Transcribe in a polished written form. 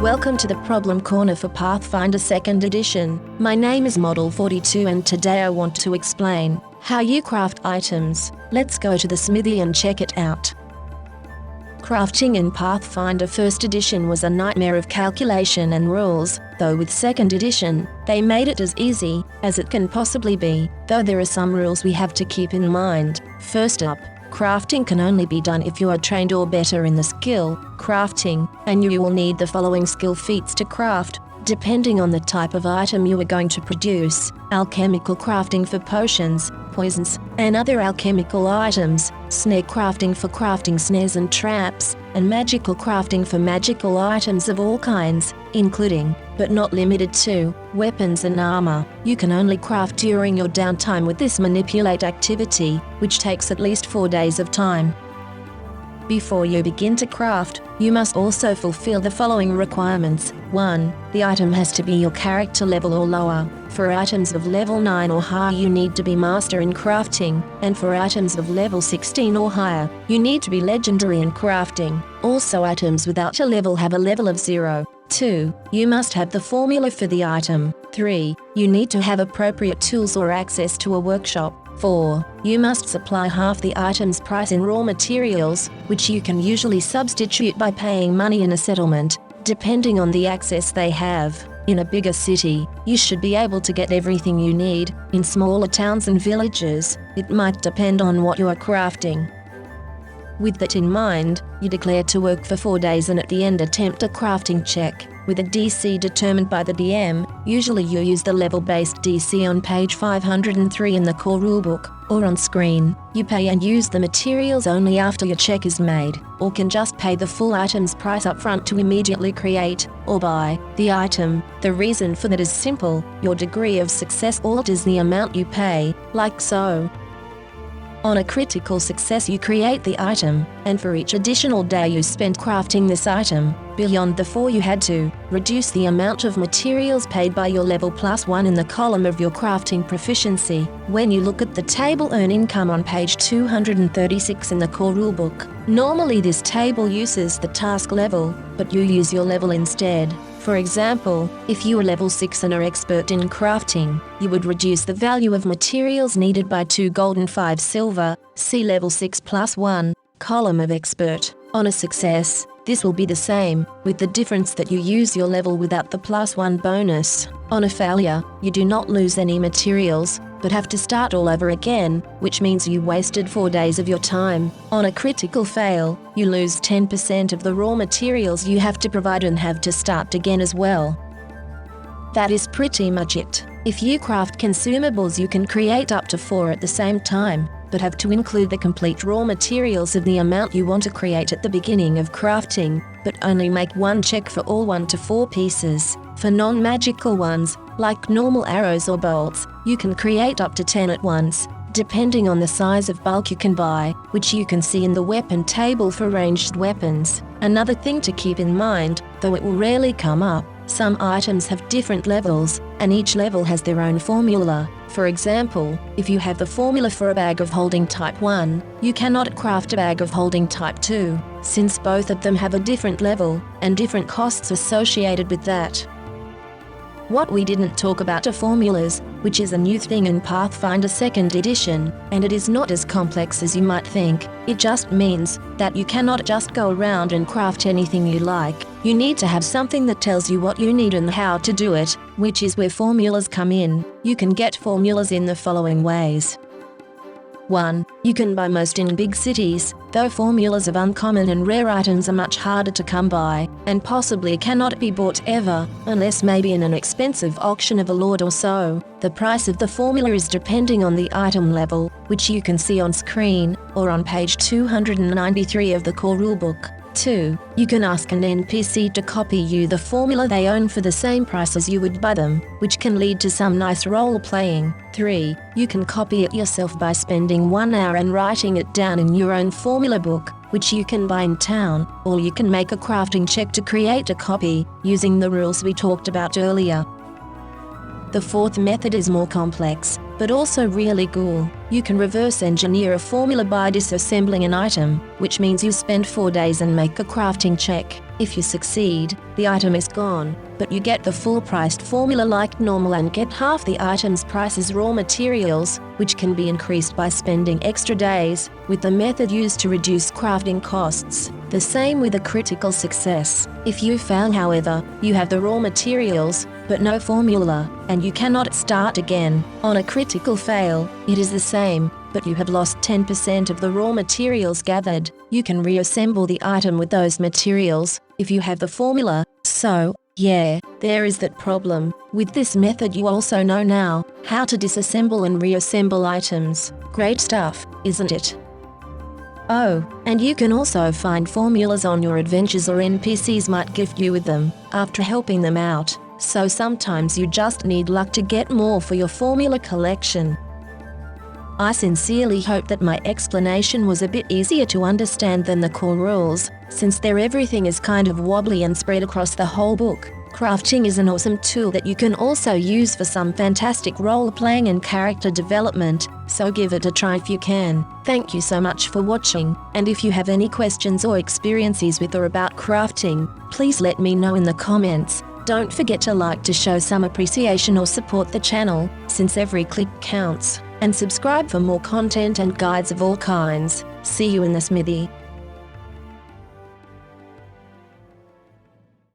Welcome to the Problem Corner for Pathfinder 2nd Edition. My name is Model 42 and today I want to explain how you craft items. Let's go to the smithy and check it out. Crafting in Pathfinder 1st Edition was a nightmare of calculation and rules, though with 2nd Edition, they made it as easy as it can possibly be, though there are some rules we have to keep in mind. First up, crafting can only be done if you are trained or better in the skill, crafting, and you will need the following skill feats to craft, depending on the type of item you are going to produce: alchemical crafting for potions, poisons, and other alchemical items, snare crafting for crafting snares and traps, and magical crafting for magical items of all kinds, including, but not limited to, weapons and armor. You can only craft during your downtime with this manipulate activity, which takes at least 4 days of time. Before you begin to craft, you must also fulfill the following requirements. 1. The item has to be your character level or lower. For items of level 9 or higher you need to be master in crafting, and for items of level 16 or higher, you need to be legendary in crafting. Also, items without a level have a level of 0. 2. You must have the formula for the item. 3. You need to have appropriate tools or access to a workshop. 4. You must supply half the item's price in raw materials, which you can usually substitute by paying money in a settlement, depending on the access they have. In a bigger city, you should be able to get everything you need. In smaller towns and villages, it might depend on what you are crafting. With that in mind, you declare to work for 4 days and at the end attempt a crafting check, with a DC determined by the DM. Usually you use the level-based DC on page 503 in the core rulebook, or on screen. You pay and use the materials only after your check is made, or can just pay the full item's price up front to immediately create, or buy, the item. The reason for that is simple: your degree of success alters the amount you pay, like so. On a critical success you create the item, and for each additional day you spend crafting this item, beyond the 4 you had to, reduce the amount of materials paid by your level +1 in the column of your crafting proficiency. When you look at the table Earn Income on page 236 in the core rulebook, normally this table uses the task level, but you use your level instead. For example, if you are level 6 and are expert in crafting, you would reduce the value of materials needed by 2 gold and 5 silver, see level 6 +1, column of expert. On a success, this will be the same, with the difference that you use your level without the +1 bonus. On a failure, you do not lose any materials, but have to start all over again, which means you wasted 4 days of your time. On a critical fail, you lose 10% of the raw materials you have to provide and have to start again as well. That is pretty much it. If you craft consumables you can create up to 4 at the same time, but have to include the complete raw materials of the amount you want to create at the beginning of crafting, but only make 1 check for all 1 to 4 pieces. For non-magical ones, like normal arrows or bolts, you can create up to 10 at once, depending on the size of bulk you can buy, which you can see in the weapon table for ranged weapons. Another thing to keep in mind, though it will rarely come up, some items have different levels, and each level has their own formula. For example, if you have the formula for a bag of holding type 1, you cannot craft a bag of holding type 2, since both of them have a different level, and different costs associated with that. What we didn't talk about are formulas, which is a new thing in Pathfinder 2nd Edition, and it is not as complex as you might think. It just means that you cannot just go around and craft anything you like. You need to have something that tells you what you need and how to do it, which is where formulas come in. You can get formulas in the following ways. 1. You can buy most in big cities, though formulas of uncommon and rare items are much harder to come by, and possibly cannot be bought ever, unless maybe in an expensive auction of a lord or so. The price of the formula is depending on the item level, which you can see on screen, or on page 293 of the core rulebook. 2. You can ask an NPC to copy you the formula they own for the same price as you would buy them, which can lead to some nice role-playing. 3. You can copy it yourself by spending 1 hour and writing it down in your own formula book, which you can buy in town, or you can make a crafting check to create a copy, using the rules we talked about earlier. The fourth method is more complex, but also really cool. You can reverse engineer a formula by disassembling an item, which means you spend 4 days and make a crafting check. If you succeed, the item is gone, but you get the full-priced formula like normal and get half the item's price as raw materials, which can be increased by spending extra days, with the method used to reduce crafting costs. The same with a critical success. If you fail, however, you have the raw materials, but no formula, and you cannot start again. On a critical fail, it is the same, but you have lost 10% of the raw materials gathered. You can reassemble the item with those materials, if you have the formula. So, yeah, there is that problem. With this method you also know now how to disassemble and reassemble items. Great stuff, isn't it? Oh, and you can also find formulas on your adventures, or NPCs might gift you with them after helping them out. So sometimes you just need luck to get more for your formula collection. I sincerely hope that my explanation was a bit easier to understand than the core rules, since everything is kind of wobbly and spread across the whole book. Crafting is an awesome tool that you can also use for some fantastic role-playing and character development, so give it a try if you can. Thank you so much for watching, and if you have any questions or experiences with or about crafting, please let me know in the comments. Don't forget to like to show some appreciation or support the channel, since every click counts, and subscribe for more content and guides of all kinds. See you in the smithy.